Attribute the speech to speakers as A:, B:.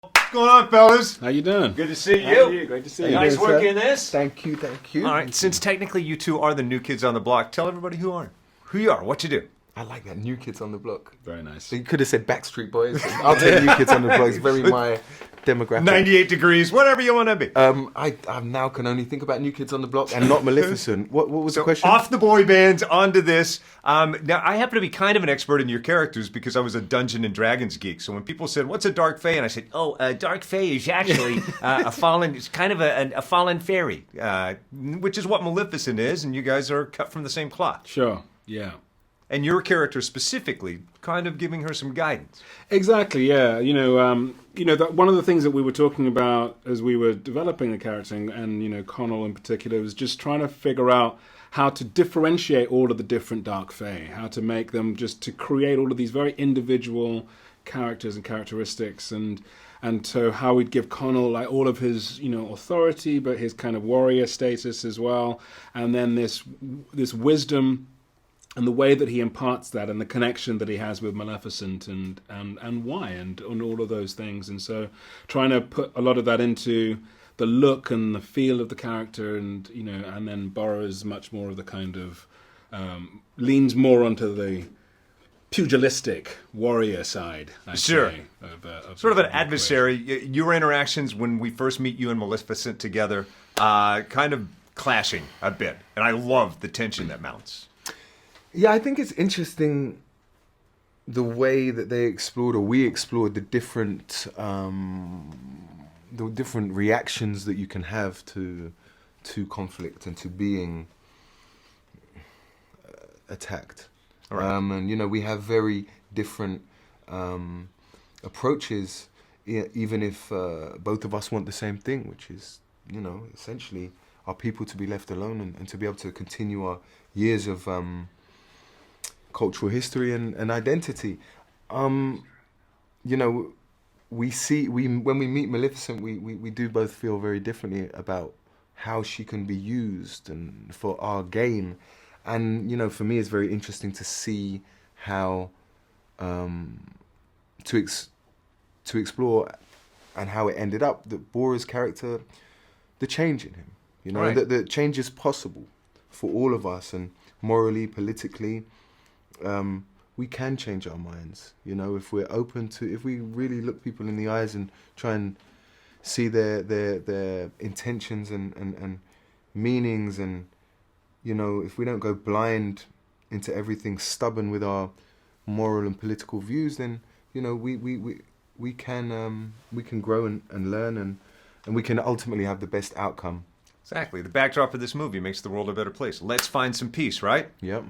A: What's going on, fellas?
B: How you doing?
A: Good to see
B: How are
A: you.
B: you? Great to see you.
A: Nice work in this.
C: Thank you, thank you.
A: All right, since technically you two are the new kids on the block, tell everybody who you are, what you do.
C: I like that, New Kids on the Block.
B: Very nice.
C: So you could have said Backstreet Boys. I'll take New Kids on the Block. It's very my demographic.
A: 98 degrees, whatever you want to be.
C: I now can only think about New Kids on the Block and not Maleficent. What was the question?
A: Off the boy bands, onto this. Now, I happen to be kind of an expert in your characters because I was a Dungeon and Dragons geek. So when people said, "What's a dark fae?" and I said, "Oh, a dark fae is actually a fallen. It's kind of a fallen fairy, which is what Maleficent is." And you guys are cut from the same cloth.
B: Sure. Yeah.
A: And your character specifically, kind of giving her some guidance.
B: Exactly. Yeah. That one of the things that we were talking about as we were developing the character, and Connell in particular, was just trying to figure out how to differentiate all of the different dark fae, how to make them, just to create all of these very individual characters and characteristics, and so how we'd give Connell like all of his authority, but his kind of warrior status as well, and then this wisdom. And the way that he imparts that, and the connection that he has with Maleficent, and why, and all of those things, and so trying to put a lot of that into the look and the feel of the character, and then borrows much more of the kind of leans more onto the pugilistic warrior side. I'd say, of
A: sort of an adversary. Your interactions when we first meet you and Maleficent together, kind of clashing a bit, and I love the tension that mounts.
C: Yeah, I think it's interesting the way that they explored, or we explored, the different reactions that you can have to conflict and to being attacked. Right. And we have very different approaches, even if both of us want the same thing, which is essentially our people to be left alone and to be able to continue our years of cultural history and identity. When we meet Maleficent, we do both feel very differently about how she can be used and for our gain. And for me, it's very interesting to see how to explore and how it ended up. That Bora's character, the change in him,
A: right.
C: that the change is possible for all of us, and morally, politically. We can change our minds, if we're open to, if we really look people in the eyes and try and see their intentions and meanings, and if we don't go blind into everything, stubborn with our moral and political views, then we can grow and learn, and we can ultimately have the best outcome.
A: Exactly. The backdrop of this movie makes the world a better place. Let's find some peace, right?
C: Yep.